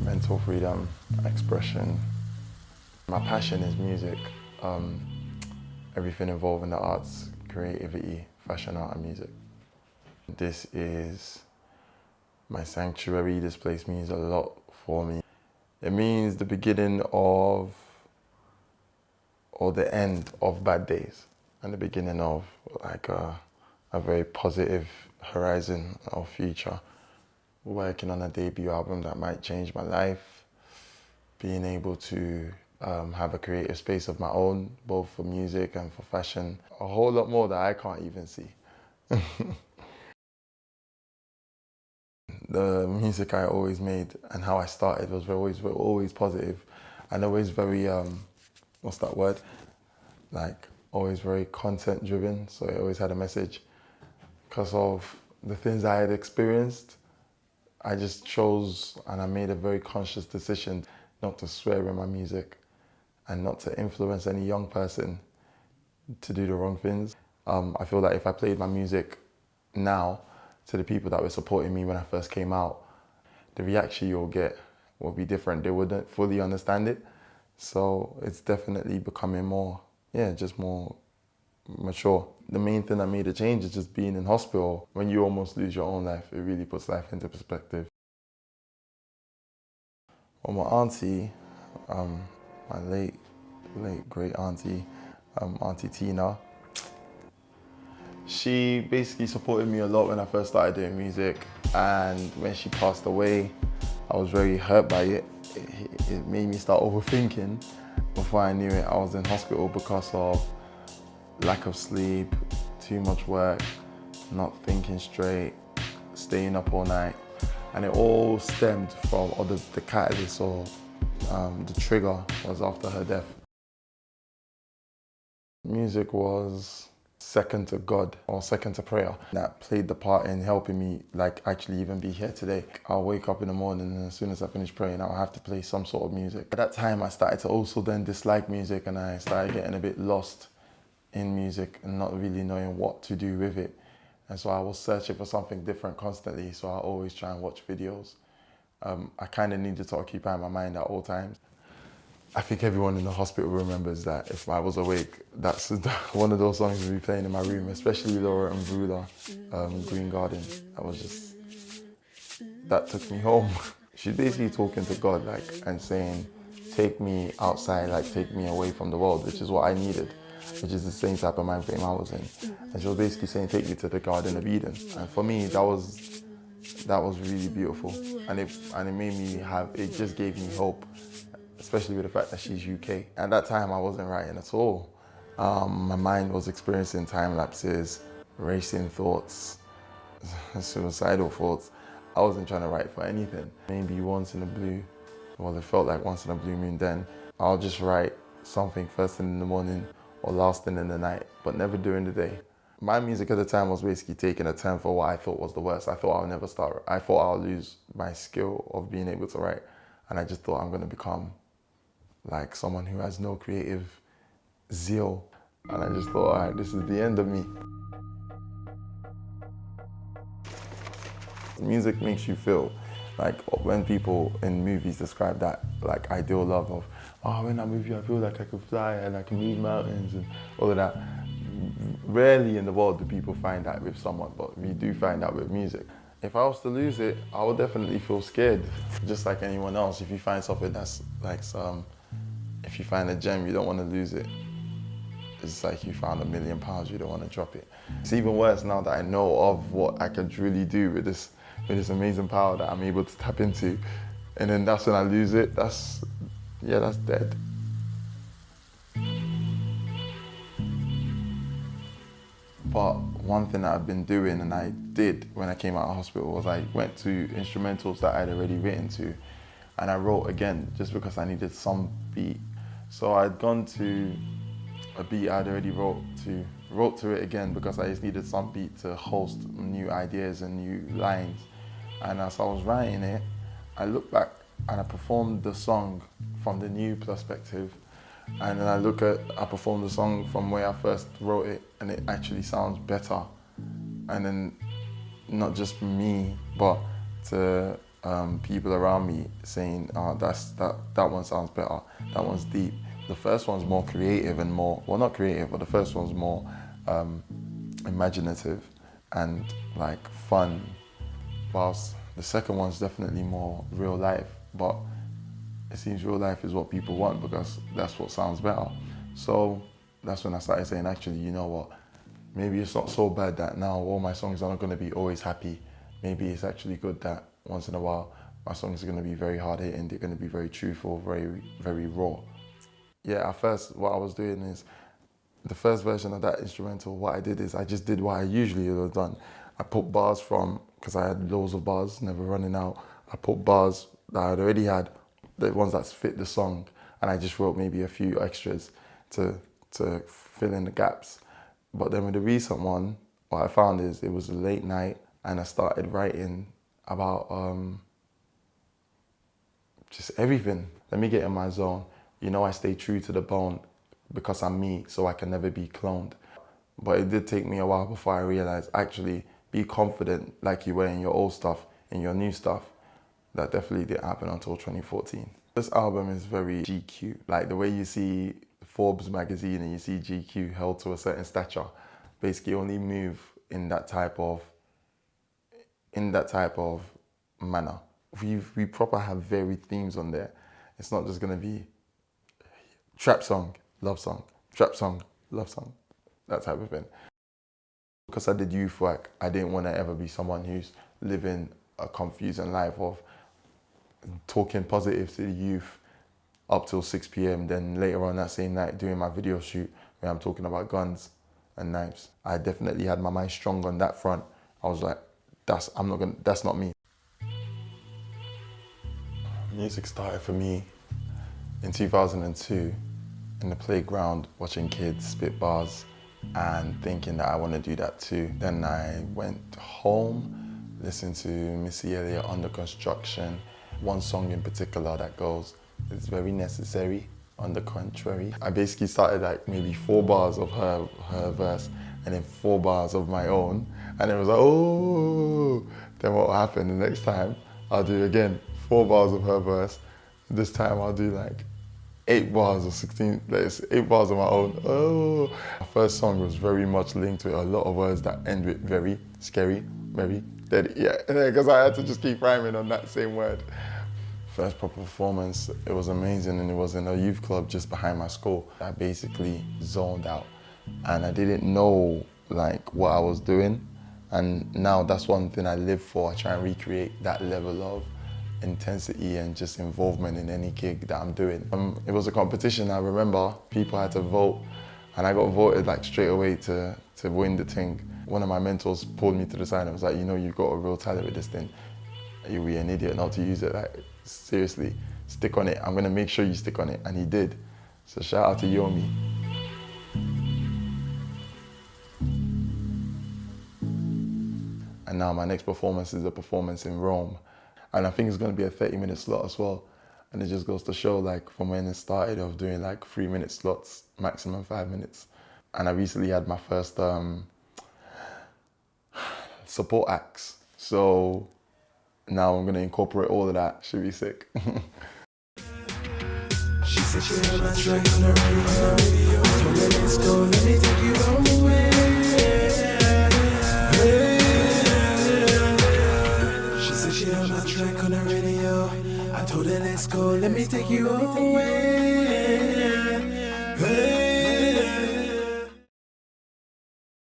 mental freedom, expression. My passion is music. Everything involving the arts, creativity, fashion, art and music. This is my sanctuary. This place means a lot for me. It means the beginning of, or the end of bad days, and the beginning of like a very positive horizon of future. Working on a debut album that might change my life, being able to have a creative space of my own, both for music and for fashion. A whole lot more that I can't even see. The music I always made and how I started was always positive and always very, what's that word? Like always very content driven. So it always had a message. Because of the things I had experienced, I just chose and I made a very conscious decision not to swear in my music and not to influence any young person to do the wrong things. I feel that if I played my music now to the people that were supporting me when I first came out, the reaction you'll get will be different. They wouldn't fully understand it. So it's definitely becoming more, just more mature. The main thing that made a change is just being in hospital. When you almost lose your own life, it really puts life into perspective. Well, my auntie, my late great auntie, Auntie Tina, she basically supported me a lot when I first started doing music, and when she passed away, I was very hurt by it. It made me start overthinking. Before I knew it, I was in hospital because of lack of sleep, too much work, not thinking straight, staying up all night. And it all stemmed from, or the catalyst or the trigger was after her death. Music was second to God or second to prayer. That played the part in helping me like actually even be here today. I'll wake up in the morning and as soon as I finish praying, I'll have to play some sort of music. At that time, I started to also then dislike music and I started getting a bit lost in music and not really knowing what to do with it. And so I was searching for something different constantly. So I always try and watch videos. I kind of needed to occupy my mind at all times. I think everyone in the hospital remembers that if I was awake, that's one of those songs would be playing in my room, especially Laura and Brula, Green Garden. That took me home. She's basically talking to God and saying, take me outside, take me away from the world, which is what I needed, which is the same type of mind frame I was in. And she was basically saying, take me to the Garden of Eden. And for me, that was really beautiful. And it made me it just gave me hope, especially with the fact that she's UK. At that time, I wasn't writing at all. My mind was experiencing time lapses, racing thoughts, suicidal thoughts. I wasn't trying to write for anything. Maybe once in a blue, well, it felt like once in a blue moon then, I'll just write something first thing in the morning or last thing in the night, but never during the day. My music at the time was basically taking a turn for what I thought was the worst. I thought I'll never start. I thought I'll lose my skill of being able to write. And I just thought I'm gonna become like someone who has no creative zeal. And I just thought, all right, this is the end of me. Music makes you feel like when people in movies describe that ideal love of, oh, in that movie I feel like I could fly and I can move mountains and all of that. Rarely in the world do people find that with someone, but we do find that with music. If I was to lose it, I would definitely feel scared, just like anyone else. If you find something that's if you find a gem, you don't want to lose it. It's like you found £1 million, you don't want to drop it. It's even worse now that I know of what I could really do with this amazing power that I'm able to tap into. And then that's when I lose it, that's dead. But one thing that I've been doing, and I did when I came out of hospital, was I went to instrumentals that I'd already written to, and I wrote again just because I needed some beat. So I'd gone to a beat I'd already wrote to it again because I just needed some beat to host new ideas and new lines. And as I was writing it, I looked back and I performed the song from the new perspective. And then I performed the song from where I first wrote it, and it actually sounds better. And then not just me, but to people around me saying, oh, that one sounds better, that one's deep. The first one's more creative and more, well, not creative, but the first one's more imaginative and like fun, whilst the second one's definitely more real life. But it seems real life is what people want because that's what sounds better. So that's when I started saying, actually, you know what, maybe it's not so bad that now all my songs are not going to be always happy. Maybe it's actually good that once in a while my songs are going to be very hard hitting, they're going to be very truthful, very, very raw. Yeah, at first what I was doing is, the first version of that instrumental, what I did is I just did what I usually would have done. I put bars from, because I had loads of bars, never running out, I put bars that I'd already had, the ones that fit the song, and I just wrote maybe a few extras to fill in the gaps. But then with the recent one, what I found is it was a late night and I started writing about just everything. Let me get in my zone. You know, I stay true to the bone because I'm me, so I can never be cloned. But it did take me a while before I realized, actually, be confident like you were in your old stuff, in your new stuff. That definitely didn't happen until 2014. This album is very GQ. Like the way you see Forbes magazine and you see GQ held to a certain stature, basically only move in that type of manner. We proper have varied themes on there. It's not just gonna be trap song, love song, trap song, love song, that type of thing. Because I did youth work, I didn't want to ever be someone who's living a confusing life of talking positive to the youth up till 6 p.m. Then later on that same night doing my video shoot where I'm talking about guns and knives. I definitely had my mind strong on that front. I was like, that's not me. Music started for me in 2002 in the playground, watching kids spit bars and thinking that I want to do that too. Then I went home, listened to Missy Elliott, Under Construction. One song in particular that goes, it's very necessary, on the contrary. I basically started like maybe 4 bars of her verse and then 4 bars of my own. And it was like, oh, then what will happen the next time? I'll do again 4 bars of her verse. This time I'll do like 8 bars or 16, like 8 bars of my own. Oh, my first song was very much linked with a lot of words that end with very, scary, very, dead. Yeah, because I had to just keep rhyming on that same word. First proper performance, it was amazing, and it was in a youth club just behind my school. I basically zoned out and I didn't know like what I was doing. And now that's one thing I live for. I try and recreate that level of intensity and just involvement in any gig that I'm doing. It was a competition, I remember. People had to vote and I got voted like straight away to win the thing. One of my mentors pulled me to the side and was like, you know, you've got a real talent with this thing. You'll be an idiot not to use it. Like, seriously, stick on it. I'm gonna make sure you stick on it. And he did. So shout out to Yomi. And now my next performance is a performance in Rome. And I think it's gonna be a 30-minute slot as well. And it just goes to show, like, from when it started of doing like 3-minute slots, maximum 5 minutes. And I recently had my first support acts. So now I'm gonna incorporate all of that. Should be sick. She said she had my track on the radio. I told her, let's go, let me take you away. She said she had my track on the radio. I told her, let's go, let me take you away.